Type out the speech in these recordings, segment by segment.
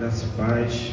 Graça e paz.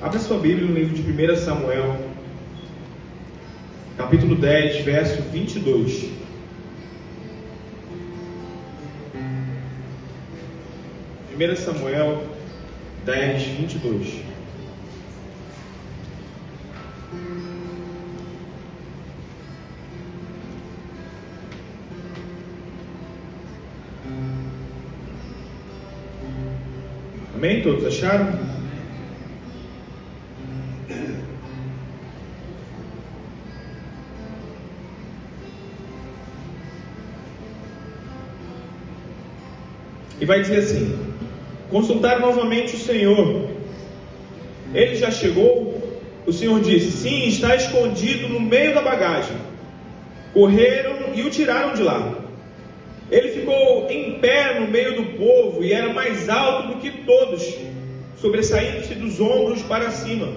Abra sua Bíblia no livro de 1 Samuel, capítulo 10, verso 22. Samuel 10, 22. Amém? Todos acharam? E vai dizer assim: consultaram novamente o Senhor. Ele já chegou? O Senhor disse: sim, está escondido no meio da bagagem. Correram e o tiraram de lá. Ele ficou em pé no meio do povo e era mais alto do que todos, sobressaindo-se dos ombros para cima.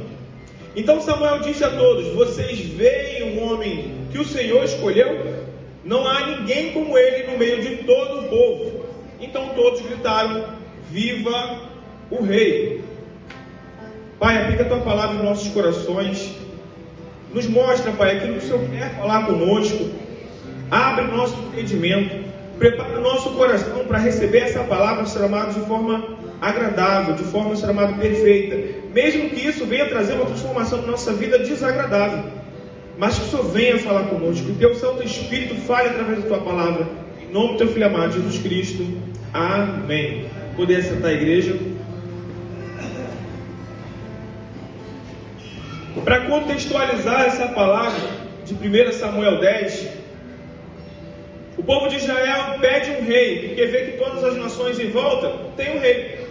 Então Samuel disse a todos: vocês veem o homem que o Senhor escolheu? Não há ninguém como ele no meio de todo o povo. Então todos gritaram: viva o rei! Pai, aplica a tua palavra em nossos corações. Nos mostra, Pai, aquilo que o Senhor quer falar conosco. Abre o nosso entendimento. Prepara o nosso coração para receber essa palavra, ser amado, de forma agradável, de forma, ser amado, perfeita. Mesmo que isso venha trazer uma transformação na nossa vida desagradável. Mas que o Senhor venha falar conosco. Que o teu Santo Espírito fale através da tua palavra. Em nome do teu Filho amado, Jesus Cristo. Amém. Poder sentar a igreja. Para contextualizar essa palavra de 1 Samuel 10, o povo de Israel pede um rei, porque vê que todas as nações em volta têm um rei.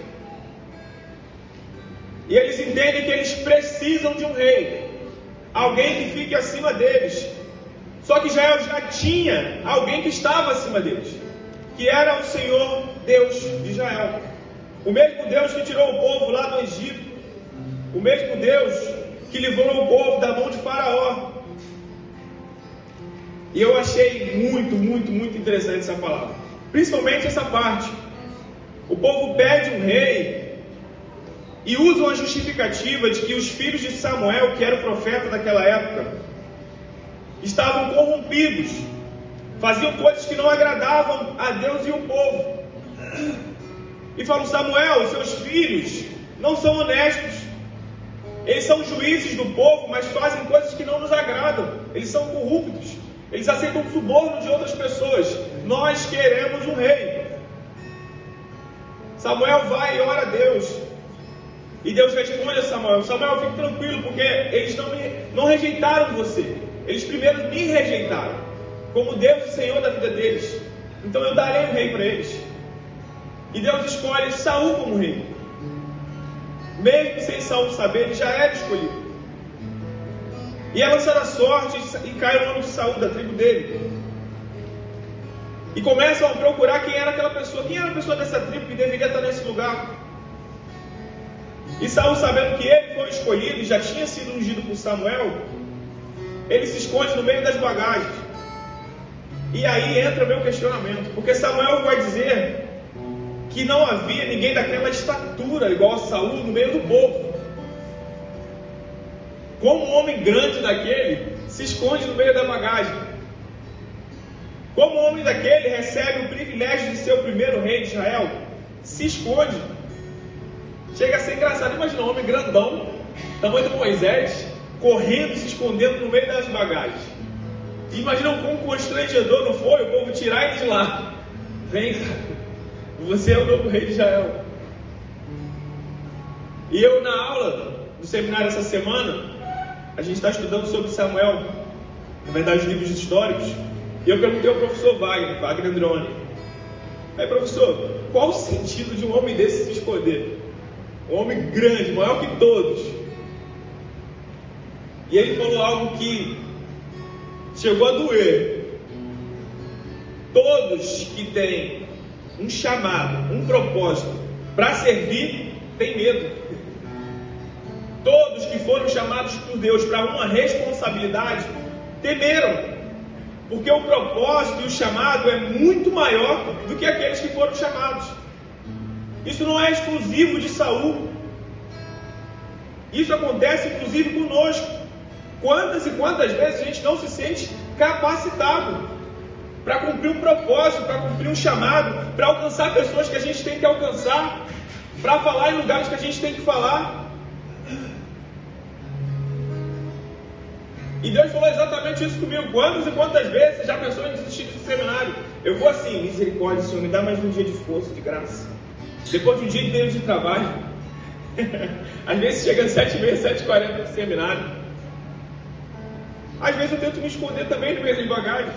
E eles entendem que eles precisam de um rei, alguém que fique acima deles. Só que Israel já tinha alguém que estava acima deles, que era o Senhor Deus de Israel. O mesmo Deus que tirou o povo lá do Egito, o mesmo Deus que livrou o povo da mão de Faraó. E eu achei muito interessante essa palavra, principalmente essa parte. O povo pede um rei e usam a justificativa de que os filhos de Samuel, que era o profeta daquela época, estavam corrompidos, faziam coisas que não agradavam a Deus e o povo. E falam: Samuel, seus filhos não são honestos. Eles são juízes do povo, mas fazem coisas que não nos agradam. Eles são corruptos. Eles aceitam o suborno de outras pessoas. Nós queremos um rei. Samuel vai e ora a Deus. E Deus responde a Samuel: Samuel, fique tranquilo, porque eles não rejeitaram você. Eles primeiro me rejeitaram, como Deus e Senhor da vida deles. Então eu darei um rei para eles. E Deus escolhe Saul como rei. Mesmo sem Saul saber, ele já era escolhido. E é lançada a sorte e cai o nome de Saul, da tribo dele. E começam a procurar quem era aquela pessoa. Quem era a pessoa dessa tribo que deveria estar nesse lugar? E Saul, sabendo que ele foi escolhido e já tinha sido ungido por Samuel, ele se esconde no meio das bagagens. E aí entra o meu questionamento, porque Samuel vai dizer que não havia ninguém daquela estatura igual a Saul no meio do povo. Como um homem grande daquele se esconde no meio da bagagem? Como um homem daquele recebe o privilégio de ser o primeiro rei de Israel? Se esconde. Chega a ser engraçado. Imagina um homem grandão, tamanho de Moisés, correndo, se escondendo no meio das bagagens. E imagina como constrangedor não foi o povo tirar ele de lá. Vem, você é o novo rei de Israel. E eu, na aula do seminário essa semana, a gente está estudando sobre Samuel, na verdade, os livros históricos. E eu perguntei ao professor Wagner Androni: aí, professor, qual o sentido de um homem desse se esconder? Um homem grande, maior que todos. E ele falou algo que chegou a doer. Todos que têm um chamado, um propósito para servir, têm medo. todos que foram chamados por Deus para uma responsabilidade, temeram. Porque o propósito e o chamado é muito maior do que aqueles que foram chamados. Isso não é exclusivo de Saul. Isso acontece inclusive conosco. Quantas e quantas vezes a gente não se sente capacitado para cumprir um propósito, para cumprir um chamado, para alcançar pessoas que a gente tem que alcançar, para falar em lugares que a gente tem que falar. E Deus falou exatamente isso comigo. Quantas e quantas vezes você já pensou em desistir desse seminário? Eu vou assim, misericórdia, Senhor, me dá mais um dia de força, de graça. Depois de um dia inteiro de trabalho. Às vezes chega às 7h30, 7h40 no seminário. Às vezes eu tento me esconder também no meio das bagagens.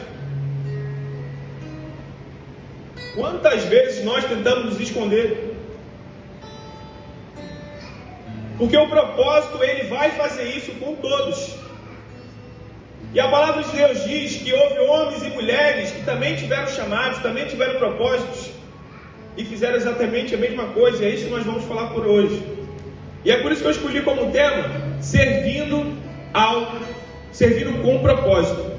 Quantas vezes nós tentamos nos esconder? Porque o propósito, ele vai fazer isso com todos. E a palavra de Deus diz que houve homens e mulheres que também tiveram chamados, também tiveram propósitos e fizeram exatamente a mesma coisa. E é isso que nós vamos falar por hoje. E é por isso que eu escolhi como tema servindo com propósito.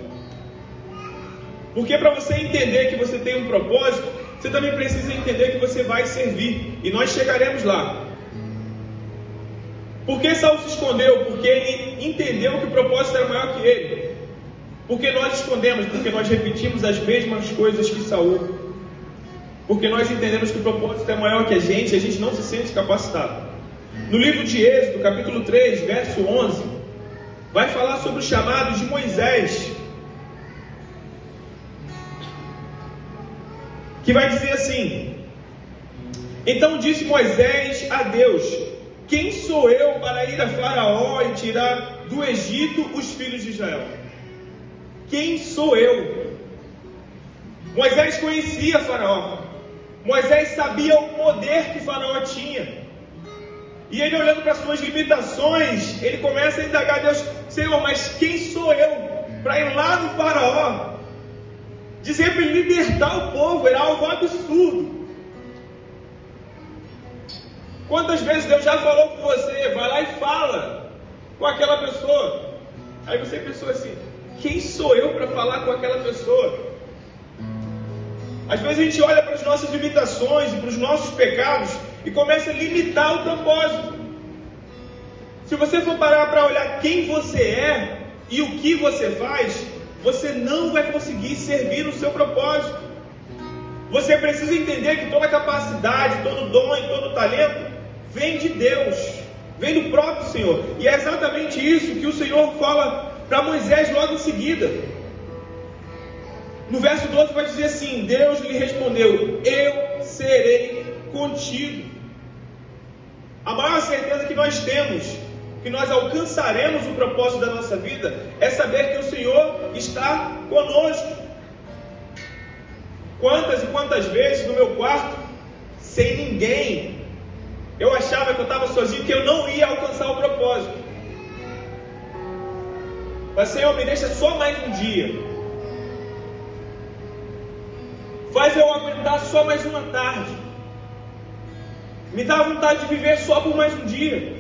Porque para você entender que você tem um propósito, você também precisa entender que você vai servir. E nós chegaremos lá. Por que Saul se escondeu? Porque ele entendeu que o propósito era maior que ele. Porque nós escondemos? Porque nós repetimos as mesmas coisas que Saul. Porque nós entendemos que o propósito é maior que a gente não se sente capacitado. No livro de Êxodo, capítulo 3, verso 11, vai falar sobre o chamado de Moisés, que vai dizer assim: então disse Moisés a Deus: quem sou eu para ir a Faraó e tirar do Egito os filhos de Israel? Quem sou eu? Moisés conhecia Faraó. Moisés sabia o poder que Faraó tinha. E ele, olhando para as suas limitações, ele começa a indagar a Deus: Senhor, mas quem sou eu para ir lá no Faraó? Dizer para ele libertar o povo era algo absurdo. Quantas vezes Deus já falou com você? Vai lá e fala com aquela pessoa. Aí você pensou assim: quem sou eu para falar com aquela pessoa? Às vezes a gente olha para as nossas limitações e para os nossos pecados e começa a limitar o propósito. Se você for parar para olhar quem você é e o que você faz, você não vai conseguir servir o seu propósito. Você precisa entender que toda capacidade, todo dom e todo talento vem de Deus, vem do próprio Senhor. E é exatamente isso que o Senhor fala para Moisés logo em seguida. No verso 12 vai dizer assim: Deus lhe respondeu: eu serei contigo. A maior certeza que nós temos, que nós alcançaremos o propósito da nossa vida, é saber que o Senhor está conosco. Quantas e quantas vezes no meu quarto, sem ninguém, eu achava que eu estava sozinho, que eu não ia alcançar o propósito. Mas Senhor, me deixa só mais um dia. Faz eu aguentar só mais uma tarde. Me dá vontade de viver só por mais um dia.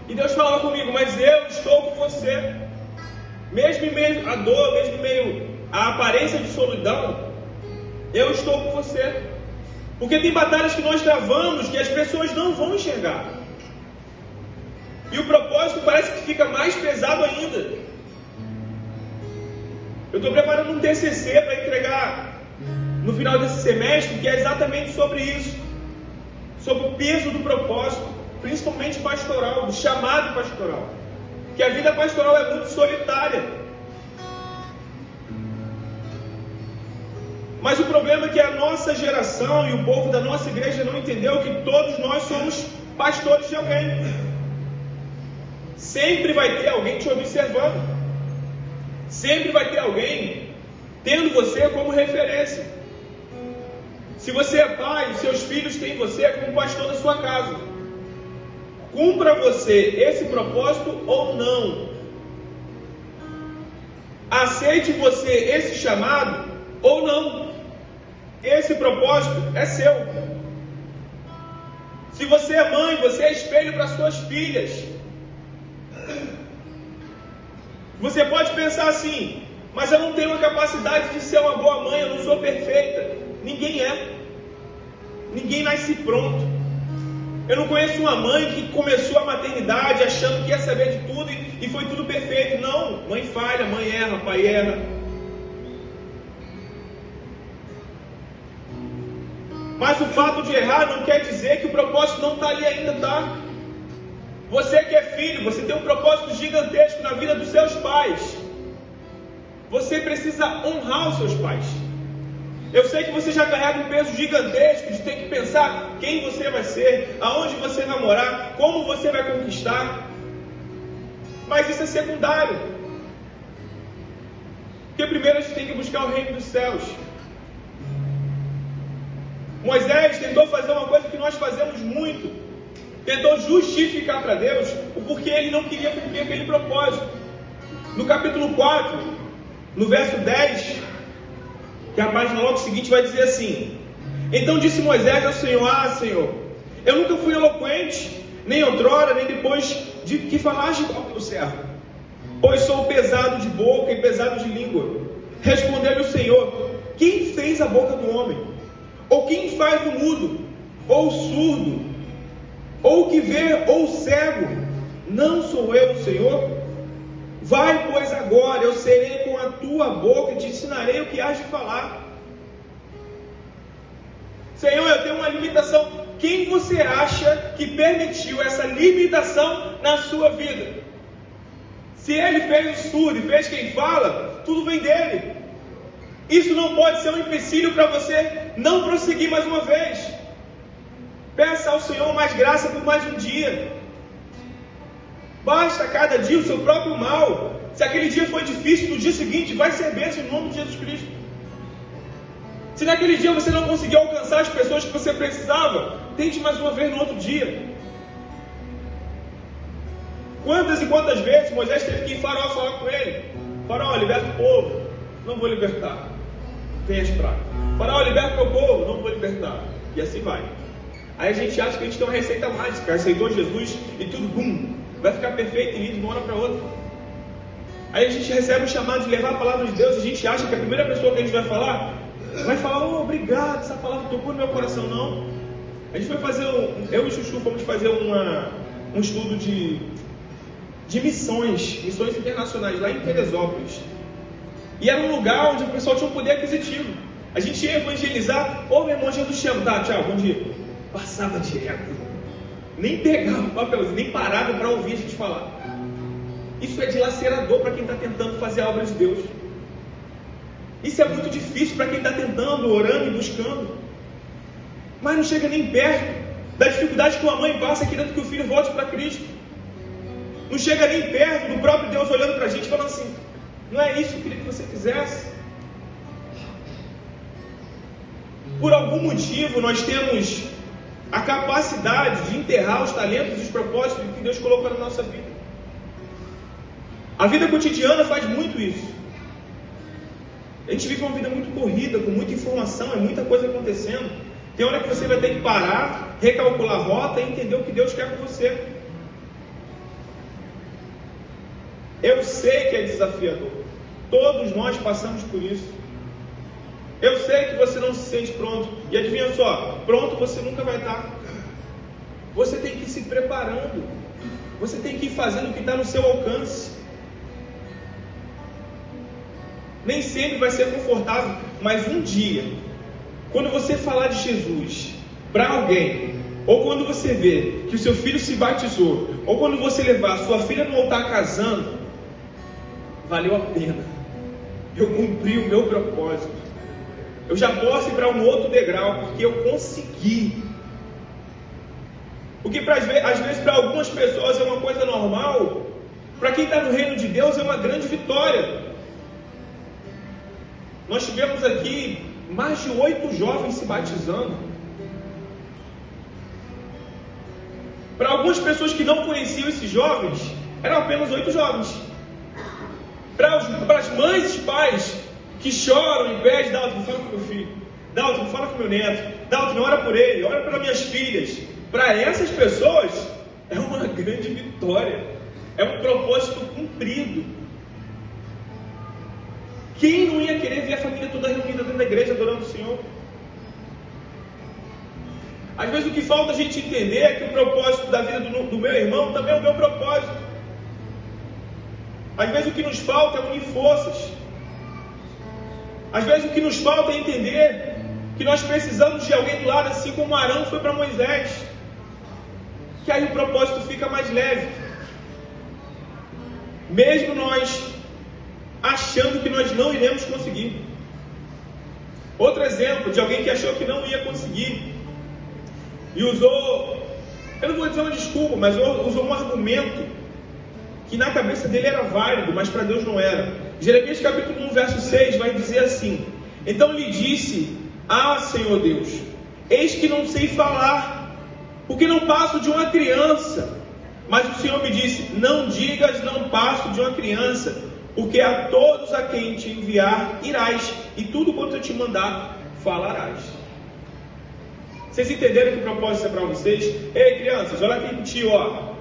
E Deus falava comigo: mas eu estou com você. Mesmo em meio à dor, mesmo em meio à aparência de solidão, eu estou com você. Porque tem batalhas que nós travamos que as pessoas não vão enxergar. E o propósito parece que fica mais pesado ainda. Eu estou preparando um TCC para entregar no final desse semestre, que é exatamente sobre isso. Sobre o peso do propósito, principalmente pastoral, do chamado pastoral. Que a vida pastoral é muito solitária. Mas o problema é que a nossa geração e o povo da nossa igreja não entendeu que todos nós somos pastores de alguém. Sempre vai ter alguém te observando. Sempre vai ter alguém tendo você como referência. Se você é pai, seus filhos têm você como pastor da sua casa. Cumpra você esse propósito ou não. Aceite você esse chamado ou não. Esse propósito é seu. Se você é mãe, você é espelho para suas filhas. Você pode pensar assim: mas eu não tenho a capacidade de ser uma boa mãe, eu não sou perfeita. Ninguém é. Ninguém nasce pronto. Eu não conheço uma mãe que começou a maternidade achando que ia saber de tudo e foi tudo perfeito. Não, mãe falha, mãe erra, pai erra. Mas o fato de errar não quer dizer que o propósito não está ali ainda, tá? Você que é filho, você tem um propósito gigantesco na vida dos seus pais. Você precisa honrar os seus pais. Eu sei que você já carrega um peso gigantesco de ter que pensar quem você vai ser, aonde você vai morar, como você vai conquistar. Mas isso é secundário. Porque primeiro a gente tem que buscar o reino dos céus. Moisés tentou fazer uma coisa que nós fazemos muito. Tentou justificar para Deus o porquê ele não queria cumprir aquele propósito. No capítulo 4, no verso 10, que a página logo seguinte vai dizer assim: então disse Moisés ao Senhor: ah, Senhor, eu nunca fui eloquente, nem outrora, nem depois de que falaste ao servo, pois sou pesado de boca e pesado de língua. Respondeu-lhe o Senhor: quem fez a boca do homem? Ou quem faz o mudo? Ou o surdo? Ou o que vê? Ou o cego? Não sou eu, Senhor? Vai, pois, agora, eu serei com a tua boca e te ensinarei o que has de falar. Senhor, eu tenho uma limitação. Quem você acha que permitiu essa limitação na sua vida? Se ele fez o surdo e fez quem fala, tudo vem dele. Isso não pode ser um empecilho para você não prosseguir mais uma vez. Peça ao Senhor mais graça por mais um dia. Basta cada dia o seu próprio mal. Se aquele dia foi difícil, no dia seguinte vai ser bênção em nome de Jesus Cristo. Se naquele dia você não conseguiu alcançar as pessoas que você precisava, tente mais uma vez no outro dia. Quantas e quantas vezes Moisés teve que ir Faraó falar com ele: Faraó, liberta o povo. Não vou libertar. Vem as pragas. Faraó, liberta o meu povo. Não vou libertar. E assim vai. Aí a gente acha que a gente tem uma receita mágica, aceitou Jesus e tudo, bum, vai ficar perfeito e lindo de uma hora para outra. Aí a gente recebe o chamado de levar a palavra de Deus e a gente acha que a primeira pessoa que a gente vai falar, oh, obrigado, essa palavra tocou no meu coração. Não. A gente foi fazer, eu e o Chuchu fomos fazer um estudo de missões internacionais lá em Teresópolis. E era um lugar onde o pessoal tinha um poder aquisitivo. A gente ia evangelizar: ô, meu irmão, Jesus te ama, tá, tchau, bom dia. Passava direto, nem pegava o papelzinho, nem parava para ouvir a gente falar. Isso é dilacerador para quem está tentando fazer a obra de Deus. Isso é muito difícil para quem está tentando, orando e buscando. Mas não chega nem perto da dificuldade que uma mãe passa querendo que o filho volte para Cristo. Não chega nem perto do próprio Deus olhando para a gente e falando assim: não é isso que eu queria que você fizesse. Por algum motivo nós temos a capacidade de enterrar os talentos e os propósitos que Deus colocou na nossa vida. A vida cotidiana faz muito isso. A gente vive uma vida muito corrida, com muita informação, é muita coisa acontecendo. Tem hora que você vai ter que parar, recalcular a rota e entender o que Deus quer com você. Eu sei que é desafiador. Todos nós passamos por isso. Eu sei que você não se sente pronto. E adivinha só, pronto você nunca vai estar. Você tem que ir se preparando. Você tem que ir fazendo o que está no seu alcance. Nem sempre vai ser confortável, mas um dia, quando você falar de Jesus para alguém, ou quando você vê que o seu filho se batizou, ou quando você levar a sua filha no altar casando, valeu a pena. Eu cumpri o meu propósito. Eu já posso ir para um outro degrau, porque eu consegui. O que às vezes para algumas pessoas é uma coisa normal, para quem está no reino de Deus é uma grande vitória. Nós tivemos aqui mais de 8 jovens se batizando. Para algumas pessoas que não conheciam esses jovens, eram apenas 8 jovens. Para as mães e pais que choram e pedem: Dalton, fala com meu filho. Dalton, fala com meu neto. Dalton, ora por ele, ora pelas minhas filhas. para essas pessoas é uma grande vitória, é um propósito cumprido. Quem não ia querer ver a família toda reunida dentro da igreja adorando o Senhor? Às vezes o que falta a gente entender é que o propósito da vida do meu irmão também é o meu propósito. Às vezes o que nos falta é unir forças. Às vezes o que nos falta é entender que nós precisamos de alguém do lado, assim como Arão foi para Moisés. Que aí o propósito fica mais leve. Mesmo nós achando que nós não iremos conseguir. Outro exemplo de alguém que achou que não ia conseguir e usou, eu não vou dizer uma desculpa, mas usou um argumento que na cabeça dele era válido, mas para Deus não era. Jeremias capítulo 1, verso 6 vai dizer assim: então lhe disse: ah, Senhor Deus, eis que não sei falar, porque não passo de uma criança. Mas o Senhor me disse: não digas não passo de uma criança, porque a todos a quem te enviar irás, e tudo quanto eu te mandar falarás. Vocês entenderam que o propósito é para vocês? Ei, crianças, olha aqui pro tio, ó.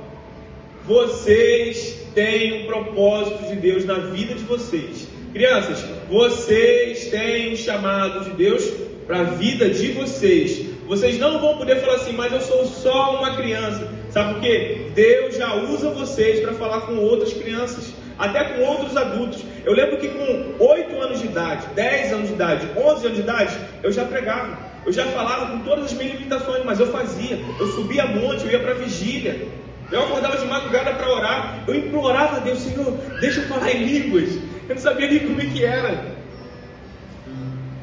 Vocês têm um propósito de Deus na vida de vocês. Crianças, vocês têm um chamado de Deus para a vida de vocês. Vocês não vão poder falar assim: mas eu sou só uma criança. Sabe por quê? Deus já usa vocês para falar com outras crianças, até com outros adultos. Eu lembro que com 8 anos de idade, 10 anos de idade, 11 anos de idade, eu já pregava. Eu já falava com todas as minhas limitações, mas eu fazia. Eu subia monte, eu ia para vigília. Eu acordava de madrugada para orar. Eu implorava a Deus: Senhor, deixa eu falar em línguas. Eu não sabia nem como é que era.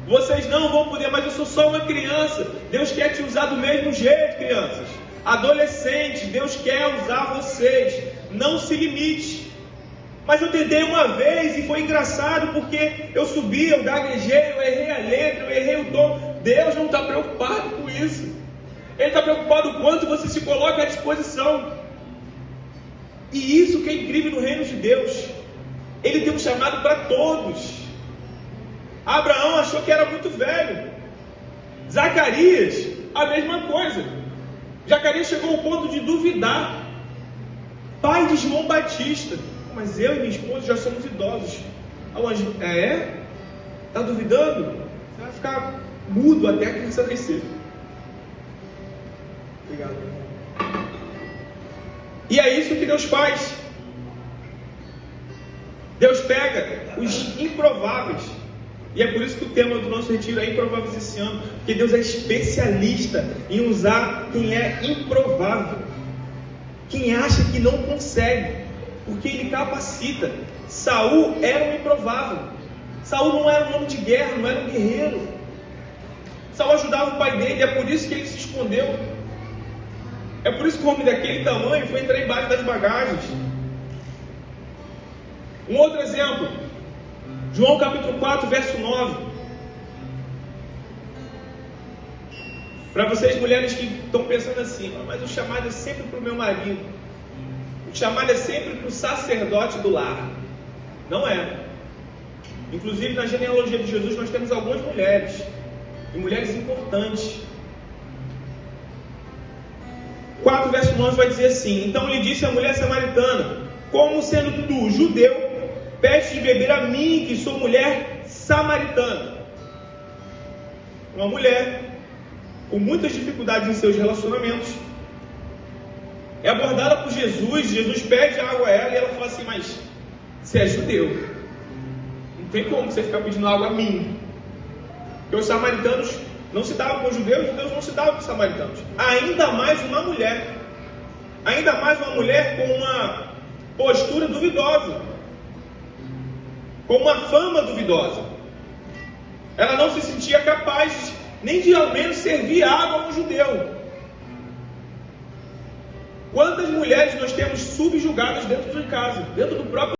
Vocês não vão poder, mas eu sou só uma criança. Deus quer te usar do mesmo jeito, crianças. Adolescentes, Deus quer usar vocês. Não se limite. Mas eu tentei uma vez e foi engraçado, porque eu subi, eu gaguejei, eu errei a letra, eu errei o tom. Deus não está preocupado com isso. Ele está preocupado com o quanto você se coloca à disposição. E isso que é incrível no reino de Deus. Ele tem um chamado para todos. Abraão achou que era muito velho. Zacarias, a mesma coisa. Zacarias chegou ao ponto de duvidar. Pai de João Batista: mas eu e minha esposa já somos idosos. O anjo: é? Está duvidando? Você vai ficar mudo até a criança crescer. Obrigado. E é isso que Deus faz. Deus pega os improváveis. E é por isso que o tema do nosso retiro é improváveis esse ano. Porque Deus é especialista em usar quem é improvável, quem acha que não consegue, porque Ele capacita. Saul era um improvável. Saul não era um homem de guerra, não era um guerreiro. Saul ajudava o pai dele, é por isso que ele se escondeu. É por isso que o homem daquele tamanho foi entrar embaixo das bagagens. Um outro exemplo, João capítulo 4, verso 9. Para vocês mulheres que estão pensando assim: mas o chamado é sempre para o meu marido, o chamado é sempre para o sacerdote do lar. Não é. Inclusive na genealogia de Jesus nós temos algumas mulheres, e mulheres importantes. 4 verso 9 vai dizer assim: então lhe disse a mulher samaritana: como sendo tu judeu, pede de beber a mim, que sou mulher samaritana. Uma mulher com muitas dificuldades em seus relacionamentos é abordada por Jesus. Jesus pede água a ela e ela fala assim: mas você é judeu, não tem como você ficar pedindo água a mim. Porque os samaritanos não se davam com os judeus não se davam com os samaritanos. Ainda mais uma mulher com uma postura duvidosa, com uma fama duvidosa. Ela não se sentia capaz nem de ao menos servir água a um judeu. Quantas mulheres nós temos subjugadas dentro de casa, dentro do próprio